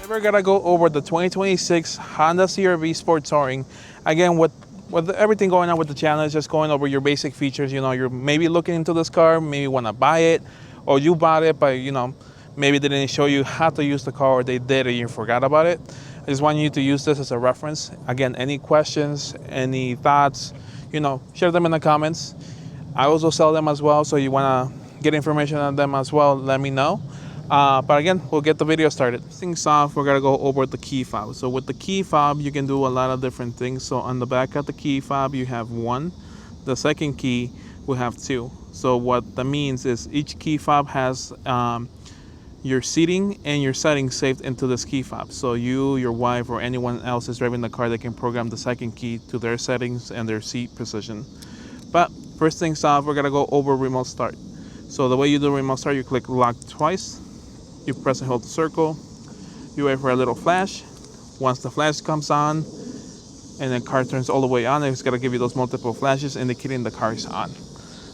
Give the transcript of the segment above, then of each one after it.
We're gonna go over the 2026 Honda CR-V Sport Touring. Again, with everything going on with the channel, it's just going over your basic features. You know, you're maybe looking into this car, maybe want to buy it, or you bought it, but you know, maybe they didn't show you how to use the car, or they did and you forgot about it. I just want you to use this as a reference. Again, any questions, any thoughts, you know, share them in the comments. I also sell them as well, so you want to get information on them as well, let me know. But again, we'll get the video started. Things off, we're gonna go over the key fob. So with the key fob, you can do a lot of different things. So on the back of the key fob, you have one. The second key will have two. So what that means is each key fob has your seating and your settings saved into this key fob. So you, your wife, or anyone else is driving the car, they can program the second key to their settings and their seat position. But first things off, we're gonna go over remote start. So the way you do remote start, you click lock twice, you press and hold the circle, you wait for a little flash. Once the flash comes on and the car turns all the way on, it's gonna give you those multiple flashes indicating the car is on.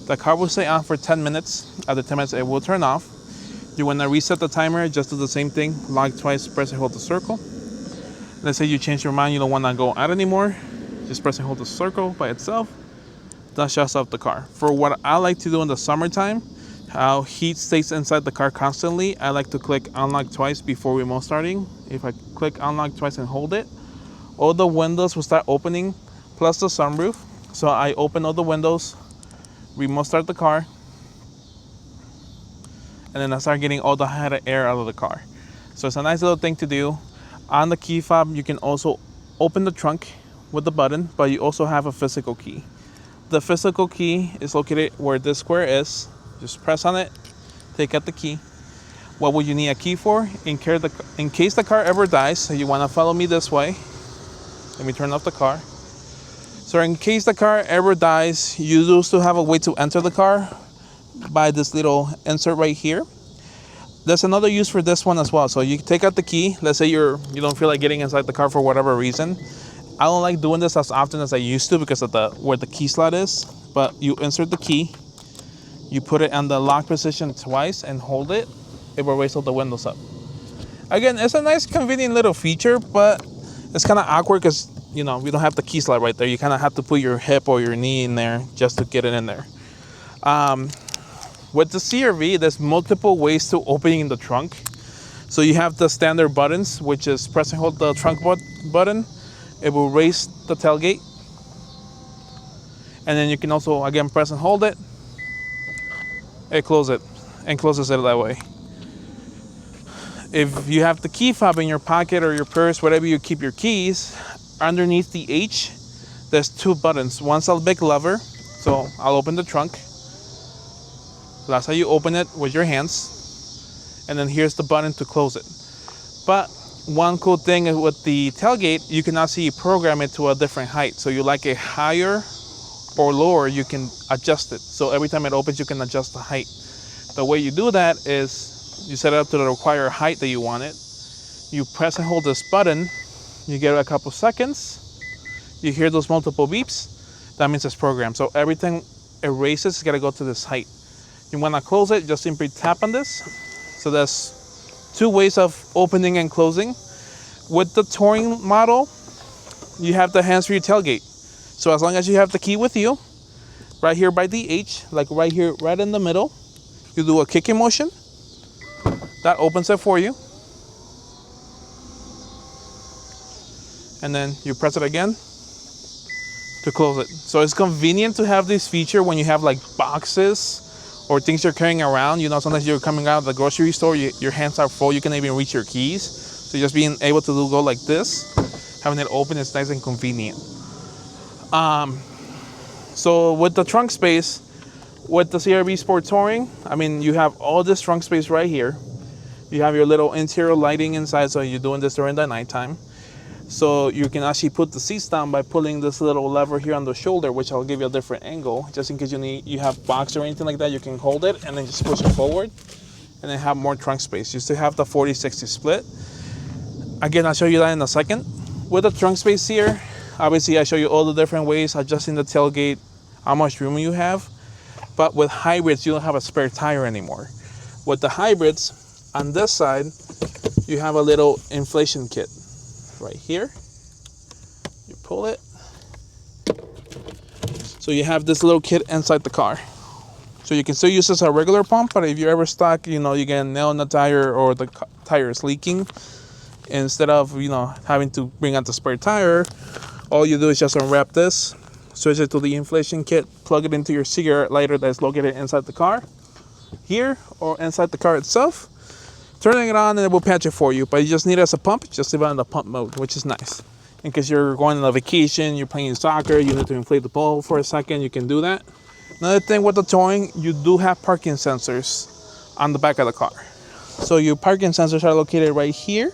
The car will stay on for 10 minutes. After 10 minutes, it will turn off. You wanna reset the timer, just do the same thing, lock twice, press and hold the circle. Let's say you change your mind, you don't wanna go out anymore, just press and hold the circle by itself. That shuts off the car. For what I like to do in the summertime, how heat stays inside the car constantly, I like to click unlock twice before remote starting. If I click unlock twice and hold it, all the windows will start opening, plus the sunroof. So I open all the windows, remote start the car, and then I start getting all the hot air out of the car. So it's a nice little thing to do. On the key fob, you can also open the trunk with the button, but you also have a physical key. The physical key is located where this square is. Just press on it, take out the key. What would you need a key for? In case the car ever dies, so you wanna follow me this way. Let me turn off the car. So in case the car ever dies, you do still have a way to enter the car by this little insert right here. There's another use for this one as well. So you take out the key. Let's say you don't feel like getting inside the car for whatever reason. I don't like doing this as often as I used to because of where the key slot is. But you insert the key, you put it on the lock position twice and hold it. It will raise all the windows up. Again, it's a nice convenient little feature, but it's kind of awkward because you know we don't have the key slot right there. You kind of have to put your hip or your knee in there just to get it in there. With the CR-V, there's multiple ways to opening the trunk. So you have the standard buttons, which is press and hold the trunk button. It will raise the tailgate. And then you can also, again, press and hold it. It closes it that way. If you have the key fob in your pocket or your purse, wherever you keep your keys, underneath the H, there's two buttons. One's a big lever, so I'll open the trunk. That's how you open it with your hands. And then here's the button to close it. But one cool thing is with the tailgate, you can actually program it to a different height. So you like it higher or lower, you can adjust it. So every time it opens, you can adjust the height. The way you do that is you set it up to the required height that you want it. You press and hold this button, you get a couple seconds, you hear those multiple beeps, that means it's programmed. So everything it raises, it's gotta go to this height. You wanna close it, just simply tap on this. So there's two ways of opening and closing. With the Touring model, you have the hands-free tailgate. So as long as you have the key with you, right here by the H, like right here, right in the middle, you do a kicking motion. That opens it for you. And then you press it again to close it. So it's convenient to have this feature when you have like boxes or things you're carrying around. You know, sometimes you're coming out of the grocery store, your hands are full, you can even reach your keys. So just being able to go like this, having it open is nice and convenient. So with the trunk space, with the CR-V Sport Touring, I mean, you have all this trunk space right here. You have your little interior lighting inside, so you're doing this during the nighttime. So you can actually put the seats down by pulling this little lever here on the shoulder, which I'll give you a different angle, just in case you have box or anything like that. You can hold it and then just push it forward, and then have more trunk space. You still have the 40-60 split. Again, I'll show you that in a second. With the trunk space here, obviously I show you all the different ways, adjusting the tailgate, how much room you have. But with hybrids, you don't have a spare tire anymore. With the hybrids, on this side, you have a little inflation kit right here. You pull it. So you have this little kit inside the car. So you can still use this as a regular pump, but if you're ever stuck, you get a nail in the tire or the tire is leaking, instead of, having to bring out the spare tire, all you do is just unwrap this, switch it to the inflation kit, plug it into your cigarette lighter that's located inside the car, here, or inside the car itself, turning it on and it will patch it for you. But you just need it as a pump, just leave it on the pump mode, which is nice. In case you're going on a vacation, you're playing soccer, you need to inflate the ball for a second, you can do that. Another thing with the towing, you do have parking sensors on the back of the car. So your parking sensors are located right here,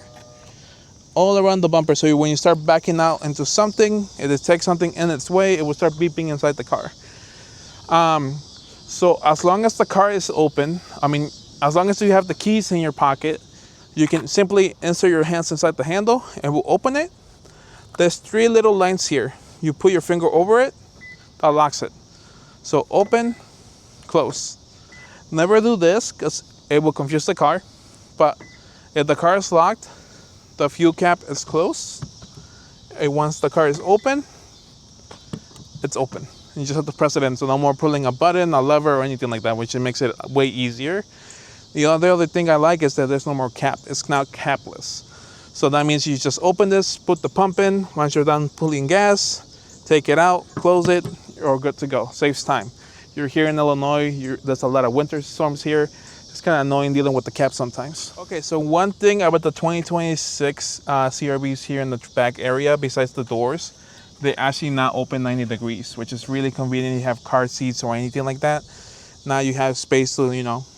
all around the bumper. So when you start backing out into something, it detects something in its way, it will start beeping inside the car. So as long as the car is open, as long as you have the keys in your pocket, you can simply insert your hands inside the handle and we'll open it. There's 3 little lines here. You put your finger over it, that locks it. So open, close. Never do this because it will confuse the car. But if the car is locked, the fuel cap is closed. And once the car is open, it's open. You just have to press it in. So no more pulling a button, a lever, or anything like that, which makes it way easier. The other thing I like is that there's no more cap. It's now capless. So that means you just open this, put the pump in. Once you're done pulling gas, take it out, close it, you're good to go. Saves time. You're here in Illinois, there's a lot of winter storms here. It's kind of annoying dealing with the cap sometimes. Okay, so one thing about the 2026 CRVs here in the back area, besides the doors, they actually now open 90 degrees, which is really convenient. You have car seats or anything like that. Now you have space to,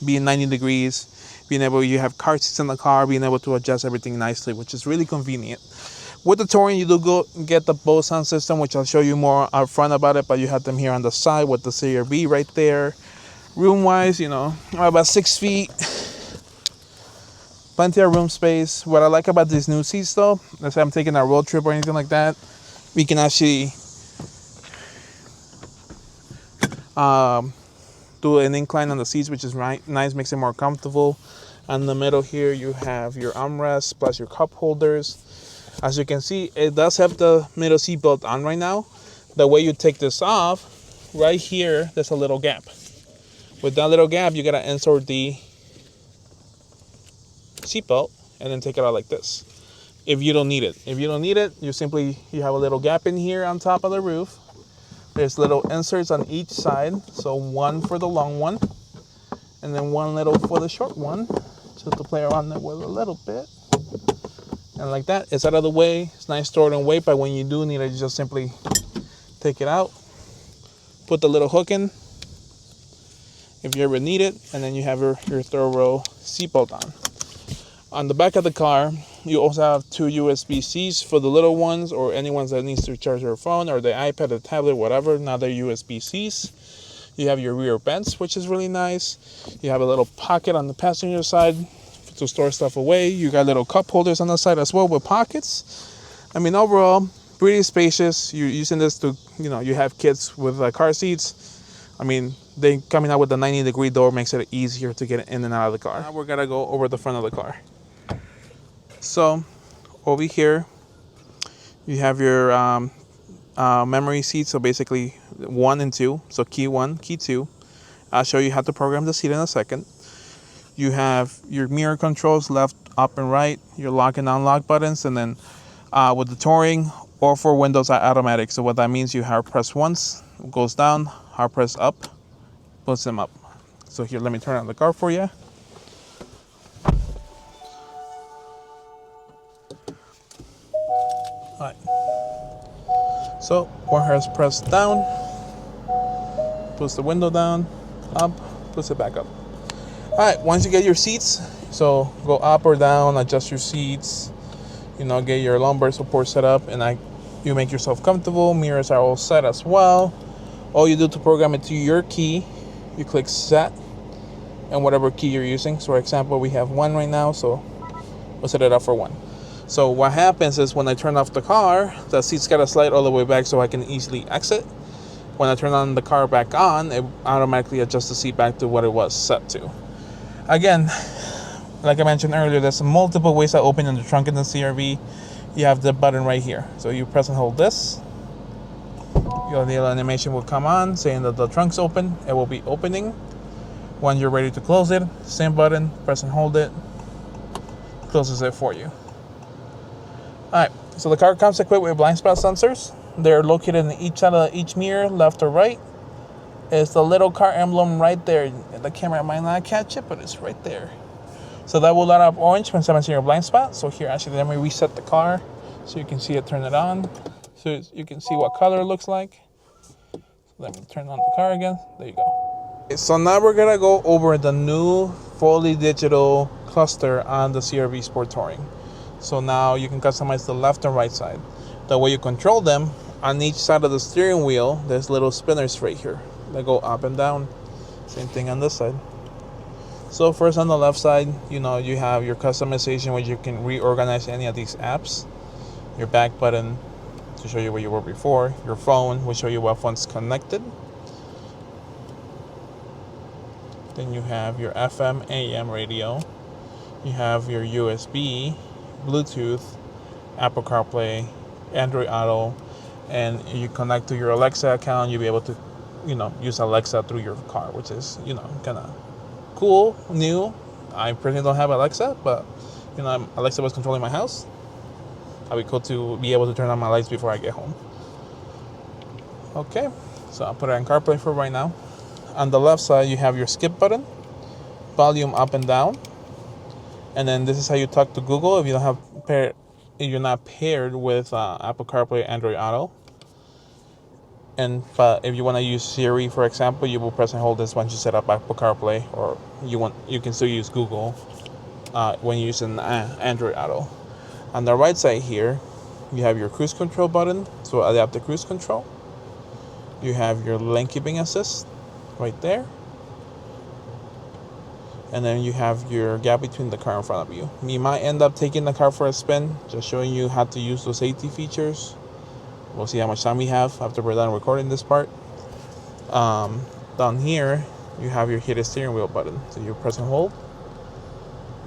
be in 90 degrees. You have car seats in the car, being able to adjust everything nicely, which is really convenient. With the Touring, you do go get the Bose sound system, which I'll show you more up front about it, but you have them here on the side with the CRV right there. Room-wise, about 6 feet. Plenty of room space. What I like about these new seats, though, let's say I'm taking a road trip or anything like that, we can actually do an incline on the seats, which is nice, makes it more comfortable. On the middle here, you have your armrest plus your cup holders. As you can see, it does have the middle seat belt on right now. The way you take this off, right here, there's a little gap. With that little gap, you gotta insert the seat belt and then take it out like this. If you don't need it. If you don't need it, you have a little gap in here on top of the roof. There's little inserts on each side. So one for the long one, and then one little for the short one. Just to play around with a little bit. And like that, it's out of the way. It's nice stored in weight, but when you do need it, you just simply take it out, put the little hook in if you ever need it, and then you have your third row seatbelt on. On the back of the car, you also have 2 USB-Cs for the little ones or any ones that needs to charge their phone or the iPad, the tablet, whatever. Now they're USB-Cs. You have your rear vents, which is really nice. You have a little pocket on the passenger side to store stuff away. You got little cup holders on the side as well with pockets. Overall, pretty spacious. You're using this to, you have kids with car seats. They coming out with the 90-degree door makes it easier to get in and out of the car. Now we're gonna go over the front of the car. So over here, you have your memory seats. So basically 1 and 2. So key 1, key 2. I'll show you how to program the seat in a second. You have your mirror controls, left, up, and right. Your lock and unlock buttons, and then with the Touring, all 4 windows are automatic. So what that means, you hard press once, it goes down, hard press up, puts them up. So here, let me turn on the car for you. All right. So one has pressed down, puts the window down, up, puts it back up. All right, once you get your seats, so go up or down, adjust your seats, get your lumbar support set up, and you make yourself comfortable. Mirrors are all set as well. All you do to program it to your key, you click set, and whatever key you're using. So for example, we have 1 right now, so we'll set it up for 1. So what happens is when I turn off the car, the seat's gotta slide all the way back so I can easily exit. When I turn on the car back on, it automatically adjusts the seat back to what it was set to. Again, like I mentioned earlier, there's multiple ways to open in the trunk in the CRV. You have the button right here. So you press and hold this. The little animation will come on saying that the trunk's open. It will be opening. When you're ready to close it, same button, press and hold it. Closes it for you. Alright, so the car comes equipped with blind spot sensors. They're located in each side of each mirror, left or right. It's the little car emblem right there. The camera might not catch it, but it's right there. So that will light up orange when someone's in your blind spot. So here, actually, let me reset the car so you can see it, turn it on. So you can see what color it looks like. So let me turn on the car again. There you go. So now we're gonna go over the new fully digital cluster on the CRV Sport Touring. So now you can customize the left and right side. The way you control them, on each side of the steering wheel, there's little spinners right here that go up and down. Same thing on this side. So first on the left side, you have your customization where you can reorganize any of these apps. Your back button to show you where you were before. Your phone will show you what phone's connected. Then you have your FM, AM radio. You have your USB, Bluetooth, Apple CarPlay, Android Auto, and you connect to your Alexa account. You'll be able to, use Alexa through your car, which is, kind of cool, new. I personally don't have Alexa, but Alexa was controlling my house. I'll be cool to be able to turn on my lights before I get home. Okay, so I'll put it on CarPlay for right now. On the left side, you have your skip button, volume up and down, and then this is how you talk to Google if you're not paired with Apple CarPlay, Android Auto. But if you want to use Siri, for example, you will press and hold this once you set up Apple CarPlay, or you can still use Google when you're using Android Auto. On the right side here, you have your cruise control button, so adaptive cruise control. You have your lane keeping assist right there. And then you have your gap between the car in front of you. You might end up taking the car for a spin, just showing you how to use those safety features. We'll see how much time we have after we're done recording this part. Down here, you have your heated steering wheel button. So you press and hold.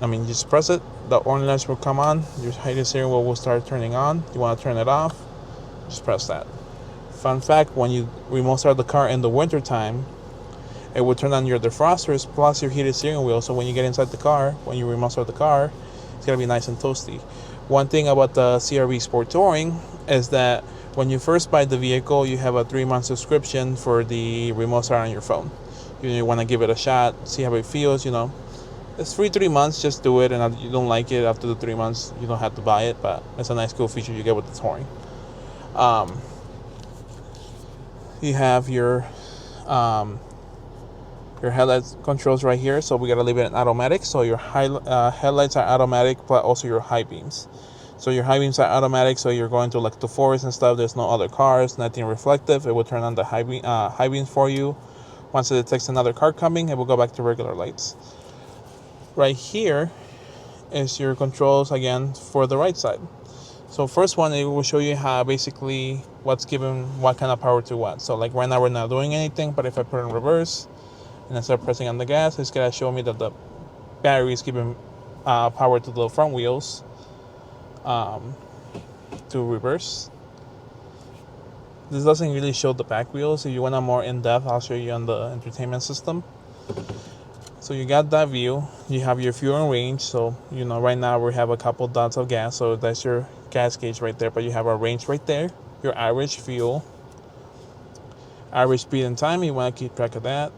Just press it. The orange lights will come on. Your heated steering wheel will start turning on. You want to turn it off, just press that. Fun fact, when you remote start the car in the winter time, it will turn on your defrosters plus your heated steering wheel. So when you get inside the car, when you remote start the car, it's going to be nice and toasty. One thing about the CRV Sport Touring is that when you first buy the vehicle, you have a 3-month subscription for the remote start on your phone. You want to give it a shot, see how it feels, It's free 3 months, just do it, and if you don't like it after the 3 months, you don't have to buy it, but it's a nice cool feature you get with the Touring. You have your headlights controls right here, so we gotta leave it in automatic. So your headlights are automatic, but also your high beams. So your high beams are automatic, so you're going to like the forest and stuff, there's no other cars, nothing reflective, it will turn on the high beams for you. Once it detects another car coming, it will go back to regular lights. Right here is your controls again for the right side. So first one, it will show you how basically what's given what kind of power to what. So like right now we're not doing anything, but if I put it in reverse and I start pressing on the gas, it's gonna show me that the battery is giving power to the front wheels to reverse. This doesn't really show the back wheels. If you want a more in-depth, I'll show you on the entertainment system. So you got that view. You have your fuel and range. So, right now we have a couple dots of gas. So that's your gas gauge right there. But you have our range right there. Your average fuel. Average speed and time. You want to keep track of that.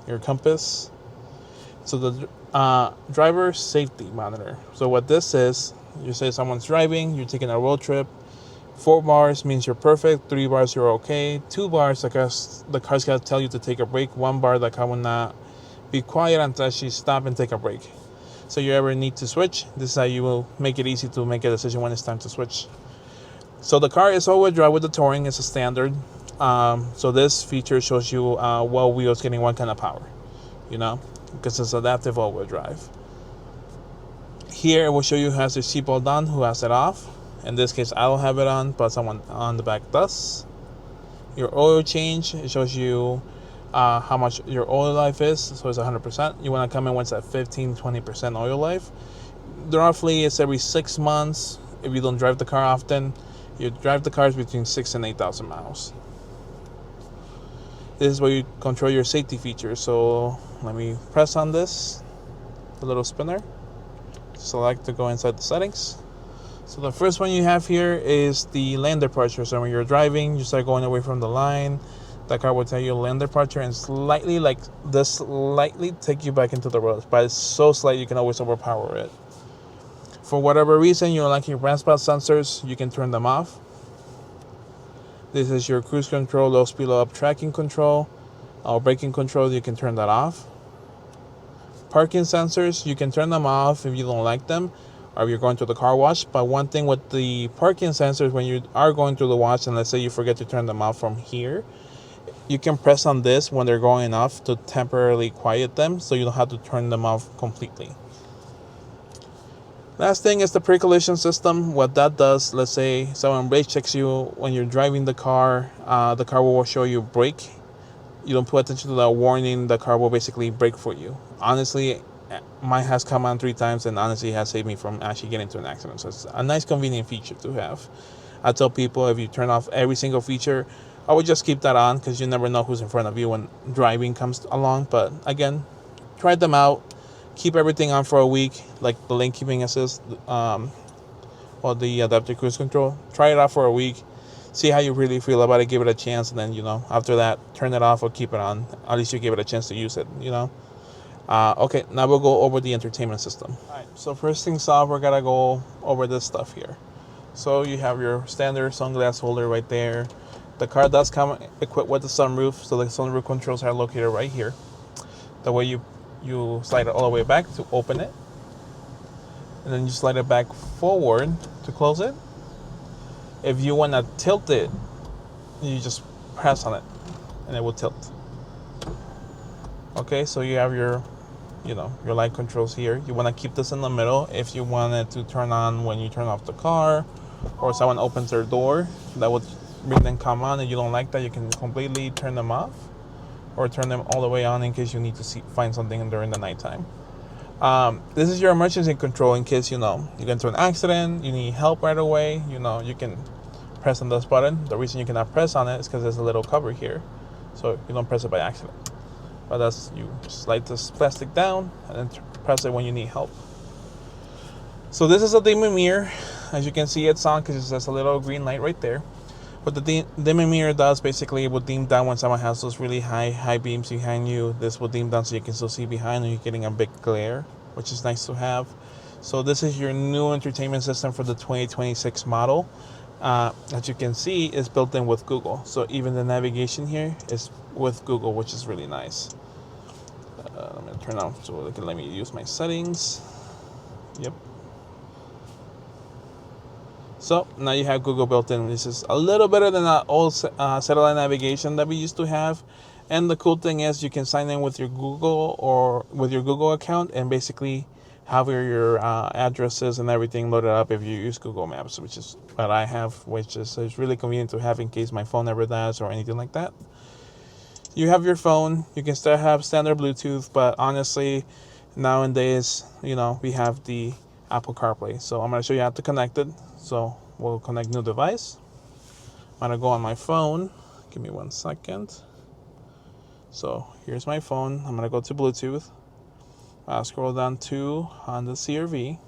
Your compass. So the driver safety monitor. So what this is, you say someone's driving, you're taking a road trip. 4 bars means you're perfect. 3 bars, you're okay. 2 bars, the car's got to tell you to take a break. 1 bar, the car will not be quiet until she stop and take a break. So you ever need to switch, this is how you will make it easy to make a decision when it's time to switch. So the car is all-wheel drive with the Touring. It's a standard. So this feature shows you what wheels getting what kind of power, because it's adaptive all-wheel drive. Here it will show you who has their seatbelt on, who has it off. In this case, I don't have it on, but someone on the back does. Your oil change, it shows you how much your oil life is. So it's 100%. You want to come in once at 15-20% oil life. Roughly, it's every 6 months. If you don't drive the car often, you drive the cars between 6 and 8,000 miles. This is where you control your safety features. So let me press on this, the little spinner. Select to go inside the settings. So the first one you have here is the lane departure. So when you're driving, you start going away from the line, that car will tell you lane departure and slightly take you back into the road. But it's so slight you can always overpower it. For whatever reason you don't like your blind spot sensors, you can turn them off. This is your cruise control, low speed, low up tracking control, or braking control. You can turn that off. Parking sensors, you can turn them off if you don't like them, or if you're going to the car wash. But one thing with the parking sensors, when you are going through the wash, and let's say you forget to turn them off from here, you can press on this when they're going off to temporarily quiet them, so you don't have to turn them off completely. Last thing is the pre-collision system. What that does, let's say someone brake checks you when you're driving the car will show you brake. You don't pay attention to that warning, the car will basically brake for you. Honestly, mine has come on 3 times and honestly has saved me from actually getting into an accident. So it's a nice convenient feature to have. I tell people, if you turn off every single feature, I would just keep that on, because you never know who's in front of you when driving comes along. But again, try them out. Keep everything on for a week, like the lane keeping assist, or the adaptive cruise control. Try it out for a week. See how you really feel about it. Give it a chance, and then after that, turn it off or keep it on. At least you give it a chance to use it. Okay, now we'll go over the entertainment system. All right. So first things off, we're gonna go over this stuff here. So you have your standard sunglass holder right there. The car does come equipped with the sunroof, so the sunroof controls are located right here. The way you slide it all the way back to open it, and then you slide it back forward to close it. If you want to tilt it, you just press on it and it will tilt. Okay, so you have your light controls here. You want to keep this in the middle. If you want it to turn on when you turn off the car, or someone opens their door, that would bring them come on, and you don't like that, you can completely turn them off or turn them all the way on in case you need to find something during the nighttime. This is your emergency control in case you get into an accident, you need help right away. You can press on this button. The reason you cannot press on it is because there's a little cover here, so you don't press it by accident. But you slide this plastic down and then press it when you need help. So this is a dimming mirror. As you can see, it's on because there's a little green light right there. What the dimming mirror does, basically, it will dim down when someone has those really high beams behind you. This will dim down so you can still see behind, and you're getting a big glare, which is nice to have. So this is your new entertainment system for the 2026 model. As you can see, it's built in with Google. So even the navigation here is with Google, which is really nice. I'm going to turn on so they can let me use my settings. Yep. So now you have Google built in. This is a little better than that old satellite navigation that we used to have. And the cool thing is you can sign in with your Google or with your Google account and basically have your addresses and everything loaded up if you use Google Maps, which is what I have, which is really convenient to have in case my phone never dies or anything like that. You have your phone. You can still have standard Bluetooth, but honestly, nowadays, we have the Apple CarPlay. So I'm going to show you how to connect it. So we'll connect new device. I'm going to go on my phone. Give me 1 second. So here's my phone. I'm going to go to Bluetooth. I'll scroll down to Honda CR-V.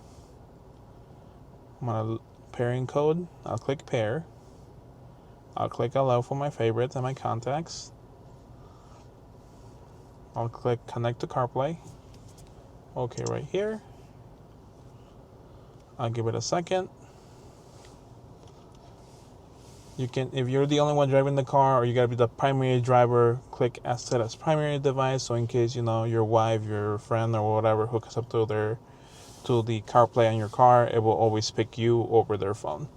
I'm going to pairing code. I'll click pair. I'll click allow for my favorites and my contacts. I'll click connect to CarPlay. Okay, right here. I'll give it a second. You can, if you're the only one driving the car or you gotta be the primary driver, click set as primary device. So in case your wife, your friend, or whatever hooks up to the CarPlay on your car, it will always pick you over their phone.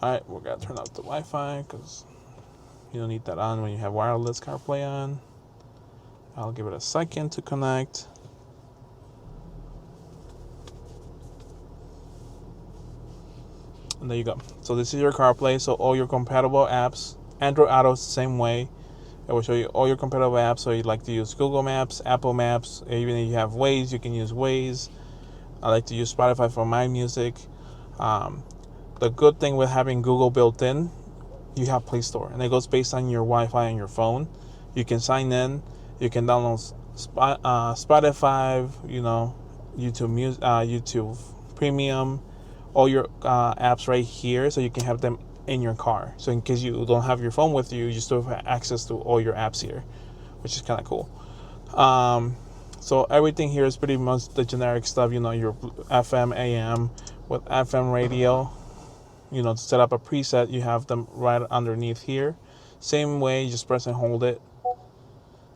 All right, we're gonna turn off the Wi-Fi because you don't need that on when you have wireless CarPlay on. I'll give it a second to connect. And there you go. So this is your CarPlay. So all your compatible apps, Android Auto is the same way. It will show you all your compatible apps. So you like to use Google Maps, Apple Maps, even if you have Waze, you can use Waze. I like to use Spotify for my music. The good thing with having Google built in, you have Play Store, and it goes based on your Wi-Fi on your phone. You can sign in. You can download Spotify, YouTube Music, YouTube Premium, all your apps right here, so you can have them in your car. So in case you don't have your phone with you, you still have access to all your apps here, which is kind of cool. So everything here is pretty much the generic stuff, your FM, AM. With FM radio, to set up a preset, you have them right underneath here. Same way, you just press and hold it,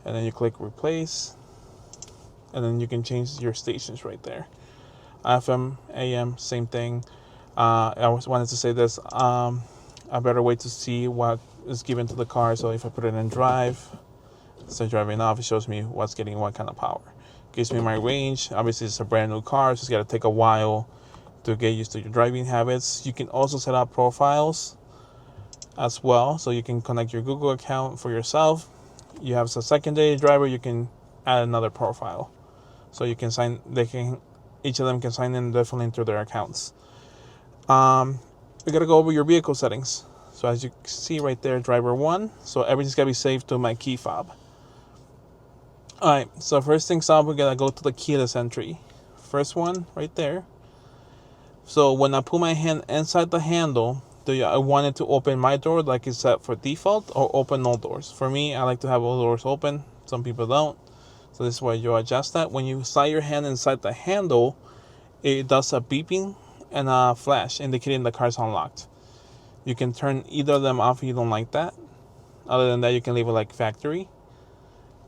and then you click replace, and then you can change your stations right there. FM, AM, same thing. I always wanted to say this, a better way to see what is given to the car. So if I put it in drive, so driving off, it shows me what's getting what kind of power. It gives me my range. Obviously, it's a brand new car, so it's got to take a while to get used to your driving habits. You can also set up profiles as well, so you can connect your Google account for yourself. You have a secondary driver, you can add another profile, so you can each of them can sign in differently into their accounts. We gotta go over your vehicle settings. So as you see right there, driver 1, so everything's gotta be saved to my key fob. Alright, so first things up, we gotta go to the keyless entry. First one right there. So when I put my hand inside the handle, I want it to open my door like it's set for default, or open all doors. For me, I like to have all doors open. Some people don't. So this is where you adjust that. When you slide your hand inside the handle, it does a beeping and a flash indicating the car's unlocked. You can turn either of them off if you don't like that. Other than that, you can leave it like factory.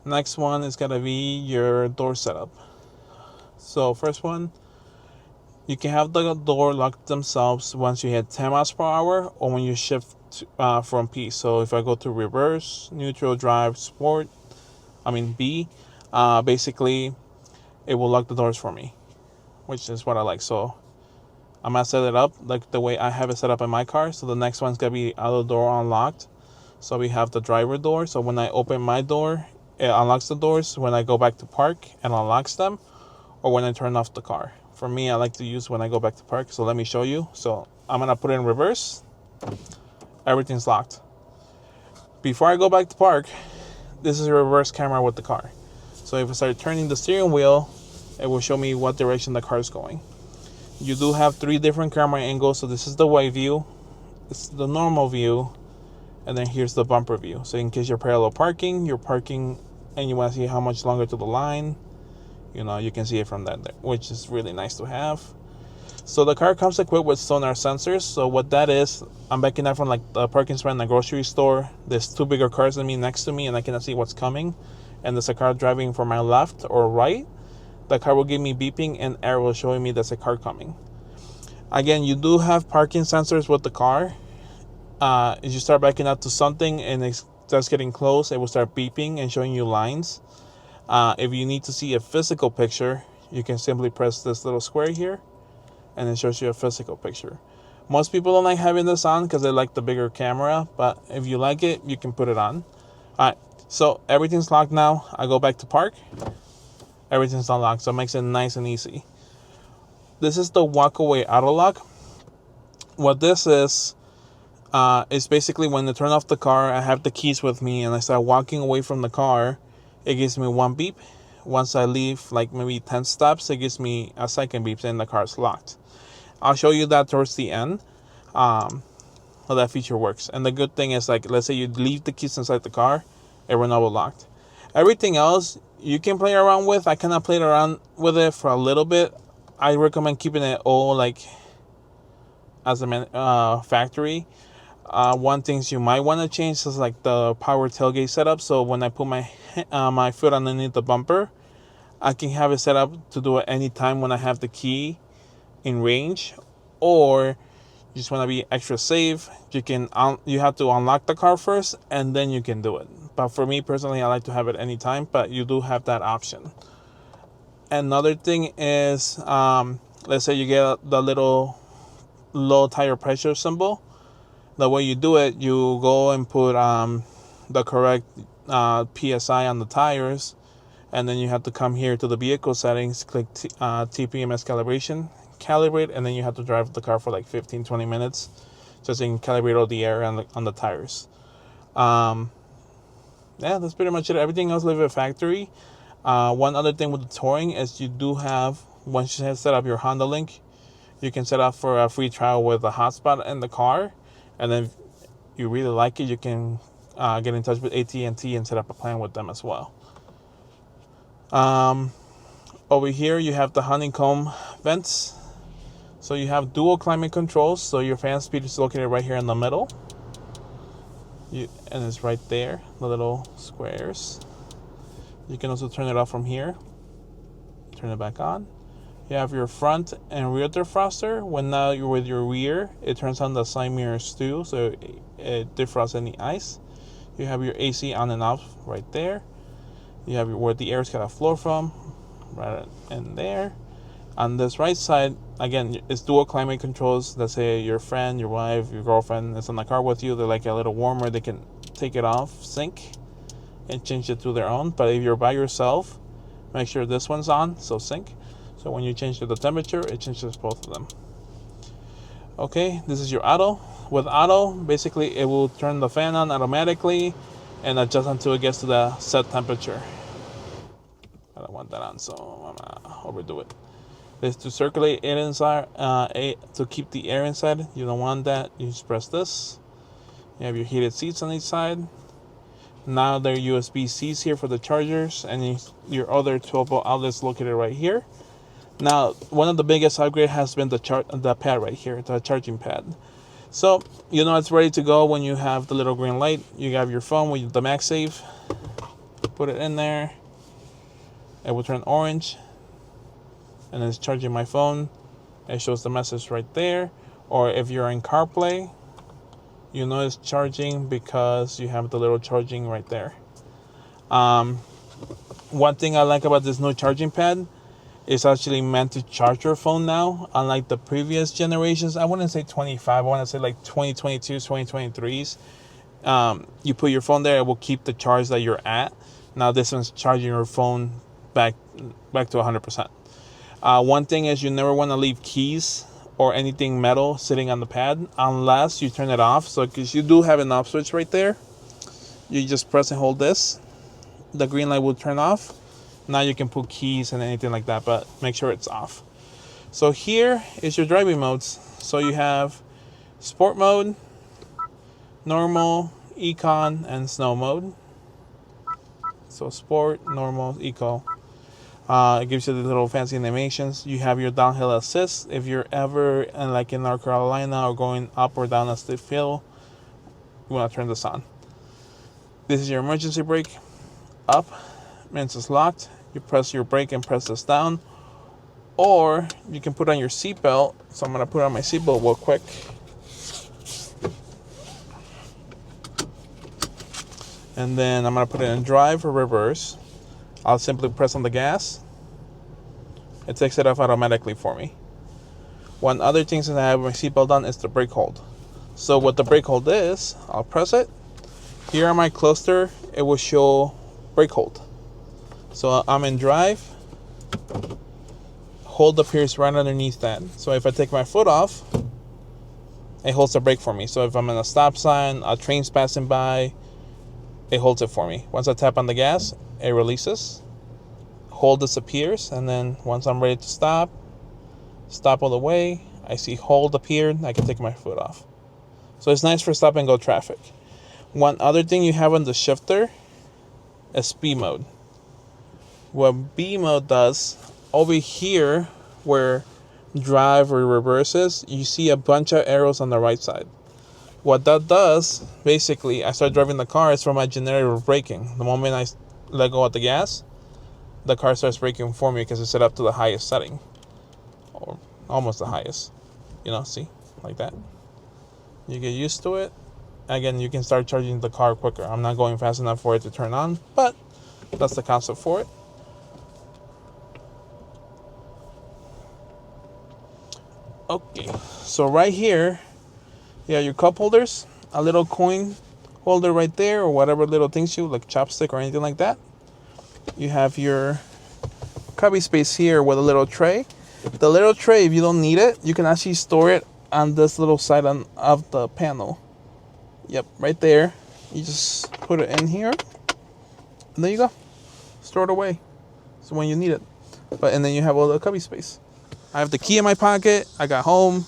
Next one is going to be your door setup. So first one, you can have the door lock themselves once you hit 10 miles per hour or when you shift from P. So if I go to reverse, neutral, drive, sport, B, basically it will lock the doors for me, which is what I like. So I'm going to set it up like the way I have it set up in my car. So the next one's going to be other door unlocked. So we have the driver door. So when I open my door, it unlocks the doors. When I go back to park, it unlocks them. Or when I turn off the car. For me, I like to use when I go back to park. So let me show you. So I'm going to put it in reverse. Everything's locked. Before I go back to park, this is a reverse camera with the car. So if I start turning the steering wheel, it will show me what direction the car is going. You do have 3 different camera angles. So this is the wide view. This is the normal view. And then here's the bumper view. So in case you're parallel parking, and you want to see how much longer to the line, you can see it from that there, which is really nice to have. So the car comes equipped with sonar sensors. So what that is, I'm backing up from like the parking spot in the grocery store. There's 2 bigger cars than me next to me, and I cannot see what's coming. And there's a car driving from my left or right. The car will give me beeping and arrow showing me there's a car coming. Again, you do have parking sensors with the car. As you start backing up to something and it starts getting close, it will start beeping and showing you lines. If you need to see a physical picture, you can simply press this little square here and it shows you a physical picture. Most people don't like having this on because they like the bigger camera, but if you like it, you can put it on. Alright, so everything's locked now. I go back to park. Everything's unlocked, so it makes it nice and easy. This is the walk-away auto lock. What this is basically when I turn off the car, I have the keys with me and I start walking away from the car. It gives me 1 beep. Once I leave like maybe 10 steps, it gives me a second beep saying the car's locked. I'll show you that towards the end, how that feature works. And the good thing is, like, let's say you leave the keys inside the car, it will not be locked. Everything else you can play around with. I cannot play around with it for a little bit. I recommend keeping it all like as a factory. One things you might want to change is like the power tailgate setup. So when I put my foot underneath the bumper, I can have it set up to do it anytime when I have the key in range, or you just want to be extra safe. You have to unlock the car first and then you can do it. But for me personally, I like to have it anytime, but you do have that option. Another thing is, let's say you get the little low tire pressure symbol. The way you do it, you go and put the correct PSI on the tires, and then you have to come here to the vehicle settings, click TPMS calibration, calibrate, and then you have to drive the car for like 15-20 minutes just so you can calibrate all the air on the tires. Yeah, that's pretty much it. Everything else live at factory. One other thing with the touring is you do have, once you set up your Honda Link, you can set up for a free trial with a hotspot in the car, and then if you really like it, you can get in touch with AT&T and set up a plan with them as well. Over here you have the honeycomb vents. So you have dual climate controls, so your fan speed is located right here in the middle. And it's right there, the little squares. You can also turn it off from here. Turn it back on. You have your front and rear defroster. When now you're with your rear, it turns on the side mirrors too, so it defrosts any ice. You have your AC on and off right there. You have where the air is gonna flow from, right in there. On this right side, again, it's dual climate controls. Let's say your friend, your wife, your girlfriend is in the car with you. They're like a little warmer. They can take it off, sync, and change it to their own. But if you're by yourself, make sure this one's on, so sync. So when you change to the temperature, it changes both of them. Okay, this is your auto. With auto, basically it will turn the fan on automatically and adjust until it gets to the set temperature. I don't want that on, so I'm gonna overdo it. This to circulate air inside, to keep the air inside. You don't want that. You just press this. You have your heated seats on each side. Now there are USB-Cs here for the chargers, and your other 12-volt outlets located right here. Now, one of the biggest upgrade has been the pad right here, the charging pad. So you know it's ready to go when you have the little green light. You have your phone with the MagSafe. Put it in there. It will turn orange. And it's charging my phone. It shows the message right there. Or if you're in CarPlay, you know it's charging because you have the little charging right there. One thing I like about this new charging pad, it's actually meant to charge your phone now. Unlike the previous generations, I wouldn't say 25, I want to say like 2022s, 2023s. You put your phone there, it will keep the charge that you're at. Now this one's charging your phone back to 100%. One thing is you never want to leave keys or anything metal sitting on the pad unless you turn it off. So because you do have an off switch right there, you just press and hold this. The green light will turn off. Now you can put keys and anything like that, but make sure it's off. So here is your driving modes. So you have sport mode, normal, econ, and snow mode. So sport, normal, eco. It gives you the little fancy animations. You have your downhill assist. If you're ever like in North Carolina or going up or down a steep hill, you want to turn this on. This is your emergency brake. Up means it's locked. You press your brake and press this down. Or you can put on your seatbelt. So I'm going to put on my seatbelt real quick. And then I'm going to put it in drive or reverse. I'll simply press on the gas. It takes it off automatically for me. One other thing since I have my seatbelt on is the brake hold. So what the brake hold is, I'll press it. Here on my cluster, it will show brake hold. So I'm in drive. Hold appears right underneath that. So if I take my foot off, it holds the brake for me. So if I'm in a stop sign, a train's passing by, it holds it for me. Once I tap on the gas, it releases. Hold disappears, and then once I'm ready to stop all the way, I see hold appeared, I can take my foot off. So it's nice for stop and go traffic. One other thing you have on the shifter is speed mode. What B mode does, over here where drive or reverse is, you see a bunch of arrows on the right side. What that does, basically, I start driving the car, it's for my generator braking. The moment I let go of the gas, the car starts braking for me because it's set up to the highest setting. Or almost the highest. You know, see? Like that. You get used to it. Again, you can start charging the car quicker. I'm not going fast enough for it to turn on, but that's the concept for it. Okay, so right here, you have your cup holders, a little coin holder right there, or whatever little things you like, chopstick or anything like that. You have your cubby space here with a little tray. The little tray, if you don't need it, you can actually store it on this little side of the panel. Yep, right there. You just put it in here, and there you go. Store it away, so when you need it. And then you have a little cubby space. I have the key in my pocket. I got home,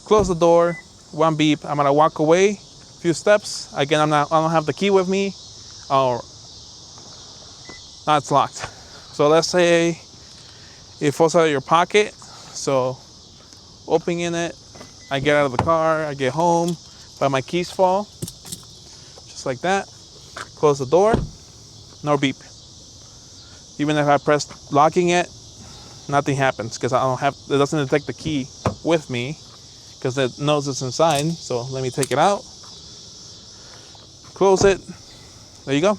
close the door, one beep. I'm gonna walk away a few steps. Again, I don't have the key with me. Oh, no, it's locked. So let's say it falls out of your pocket. So opening it, I get out of the car, I get home, but my keys fall, just like that. Close the door, no beep. Even if I press locking it, nothing happens because it doesn't detect the key with me because it knows it's inside. So let me take it out, close it. There you go.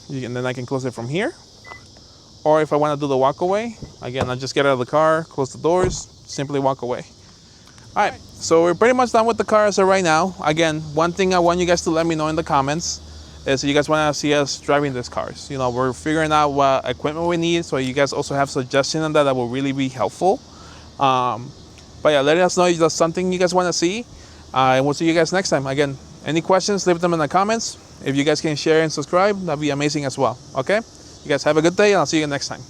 And then I can close it from here. Or if I want to do the walk away, again, I just get out of the car, close the doors, simply walk away. All right, so we're pretty much done with the car as of right now. Again, one thing I want you guys to let me know in the comments is if you guys want to see us driving these cars. You know, we're figuring out what equipment we need, so you guys also have suggestions on that will really be helpful. But yeah, let us know if that's something you guys want to see. And we'll see you guys next time. Again, any questions, leave them in the comments. If you guys can share and subscribe, that'd be amazing as well, okay? You guys have a good day, and I'll see you next time.